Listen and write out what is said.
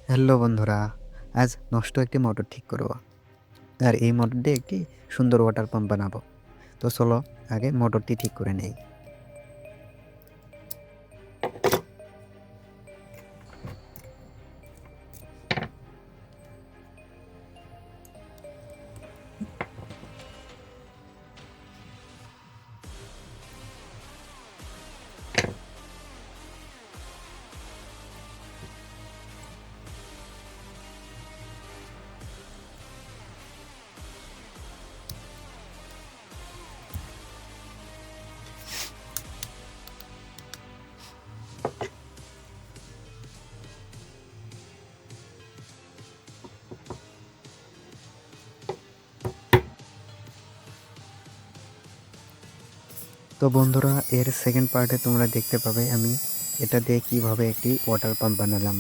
Hello বন্ধুরা, আজ নষ্ট একটি মোটর ঠিক করব। আর এই মোটর দিয়ে একটি সুন্দর ওয়াটার পাম্প বানাবো। তো চলো আগে মোটরটি ঠিক করে নেই। তো বন্ধুরা, এর সেকেন্ড পার্টে তোমরা দেখতে পাবে আমি এটা দিয়ে কিভাবে একটি ওয়াটার পাম্প বানালাম।